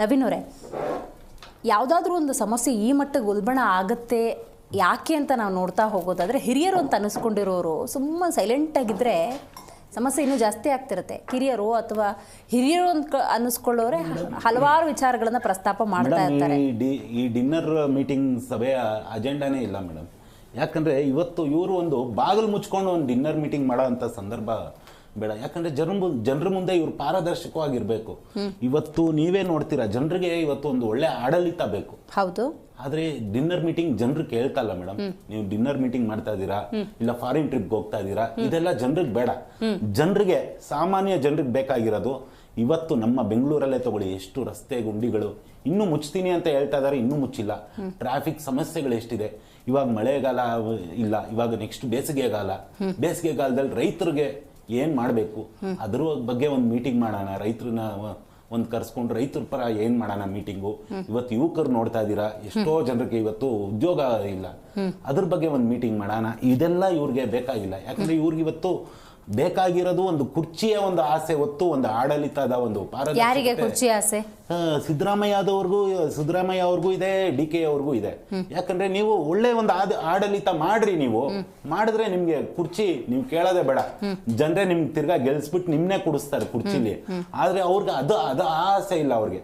ನವೀನ್ ಅವರೇ, ಯಾವುದಾದ್ರೂ ಒಂದು ಸಮಸ್ಯೆ ಈ ಮಟ್ಟಕ್ಕೆ ಉಲ್ಬಣ ಆಗುತ್ತೆ ಯಾಕೆ ಅಂತ ನಾವು ನೋಡ್ತಾ ಹೋಗೋದಾದರೆ, ಹಿರಿಯರು ಅಂತ ಅನಿಸ್ಕೊಂಡಿರೋರು ಸುಮ್ಮನೆ ಸೈಲೆಂಟಾಗಿದ್ದರೆ ಸಮಸ್ಯೆ ಇನ್ನೂ ಜಾಸ್ತಿ ಆಗ್ತಿರುತ್ತೆ. ಕಿರಿಯರು ಅಥವಾ ಹಿರಿಯರು ಅಂತ ಅನ್ನಿಸ್ಕೊಳ್ಳೋರೆ ಹಲವಾರು ವಿಚಾರಗಳನ್ನು ಪ್ರಸ್ತಾಪ ಮಾಡ್ತಾ ಇರ್ತಾರೆ. ಈ ಡಿನ್ನರ್ ಮೀಟಿಂಗ್ ಸಭೆಯ ಅಜೆಂಡಾನೇ ಇಲ್ಲ ಮೇಡಮ್. ಯಾಕಂದರೆ ಇವತ್ತು ಇವರು ಒಂದು ಬಾಗಿಲು ಮುಚ್ಕೊಂಡು ಒಂದು ಡಿನ್ನರ್ ಮೀಟಿಂಗ್ ಮಾಡೋ ಅಂಥ ಸಂದರ್ಭ ಬೇಡ. ಯಾಕಂದ್ರೆ ಜನರ ಮುಂದೆ ಇವ್ರು ಪಾರದರ್ಶಕವಾಗಿರ್ಬೇಕು. ಇವತ್ತು ನೀವೇ ನೋಡ್ತೀರಾ, ಜನರಿಗೆ ಇವತ್ತು ಒಂದು ಒಳ್ಳೆ ಆಡಳಿತ ಬೇಕು. ಹೌದು. ಆದ್ರೆ ಡಿನ್ನರ್ ಮೀಟಿಂಗ್ ಜನರು ಕೇಳ್ತಲ್ಲ ಮೇಡಮ್. ನೀವು ಡಿನ್ನರ್ ಮೀಟಿಂಗ್ ಮಾಡ್ತಾ ಇದ್ದೀರಾ, ಇಲ್ಲ ಫಾರಿನ್ ಟ್ರಿಪ್ ಹೋಗ್ತಾ ಇದ್ದೀರಾ, ಇದೆಲ್ಲ ಜನರಿಗೆ ಬೇಡ. ಜನರಿಗೆ, ಸಾಮಾನ್ಯ ಜನರಿಗೆ ಬೇಕಾಗಿರೋದು ಇವತ್ತು ನಮ್ಮ ಬೆಂಗಳೂರಲ್ಲೇ ತಗೊಳ್ಳಿ, ಎಷ್ಟು ರಸ್ತೆ ಗುಂಡಿಗಳು ಇನ್ನೂ ಮುಚ್ತೀನಿ ಅಂತ ಹೇಳ್ತಾ ಇದಾರೆ, ಇನ್ನೂ ಮುಚ್ಚಿಲ್ಲ. ಟ್ರಾಫಿಕ್ ಸಮಸ್ಯೆಗಳು ಎಷ್ಟಿದೆ. ಇವಾಗ ಮಳೆಗಾಲ ಇಲ್ಲ, ಇವಾಗ ನೆಕ್ಸ್ಟ್ ಬೇಸಿಗೆಗಾಲ. ಬೇಸಿಗೆಗಾಲದಲ್ಲಿ ರೈತರಿಗೆ ಏನ್ ಮಾಡಬೇಕು ಅದ್ರ ಬಗ್ಗೆ ಒಂದು ಮೀಟಿಂಗ್ ಮಾಡೋಣ. ರೈತರನ್ನ ಒಂದು ಕರ್ಸ್ಕೊಂಡು ರೈತರ ಪರ ಏನ್ ಮಾಡೋಣ ಮೀಟಿಂಗು. ಇವತ್ತು ಯುವಕರು ನೋಡ್ತಾ ಇದ್ದೀರಾ, ಎಷ್ಟೋ ಜನರಿಗೆ ಇವತ್ತು ಉದ್ಯೋಗ ಇಲ್ಲ, ಅದ್ರ ಬಗ್ಗೆ ಒಂದು ಮೀಟಿಂಗ್ ಮಾಡೋಣ. ಇದೆಲ್ಲ ಇವ್ರಿಗೆ ಬೇಕಾಗಿಲ್ಲ. ಯಾಕಂದ್ರೆ ಇವ್ರಿಗೆ ಇವತ್ತು ಬೇಕಾಗಿರೋದು ಒಂದು ಕುರ್ಚಿಯ ಒಂದು ಆಸೆ ಹೊತ್ತು ಒಂದು ಆಡಳಿತದ ಒಂದು ಯಾರಿಗೆ ಕುರ್ಚಿ ಆಸೆ? ಸಿದ್ದರಾಮಯ್ಯ ಅವ್ರಿಗೂ ಇದೆ, DK ಅವ್ರಿಗೂ ಇದೆ. ಯಾಕಂದ್ರೆ ನೀವು ಒಳ್ಳೆ ಒಂದು ಆಡಳಿತ ಮಾಡ್ರಿ. ನೀವು ಮಾಡಿದ್ರೆ ನಿಮ್ಗೆ ಕುರ್ಚಿ ನೀವು ಕೇಳೋದೇ ಬೇಡ. ಜನರೇ ನಿಮ್ಗೆ ತಿರ್ಗಾ ಗೆಲ್ಸ್ಬಿಟ್ಟು ನಿಮ್ನೆ ಕುಡಿಸ್ತಾರೆ ಕುರ್ಚಿಲಿ. ಆದ್ರೆ ಅವ್ರಿಗೆ ಅದು ಆಸೆ ಇಲ್ಲ ಅವ್ರಿಗೆ.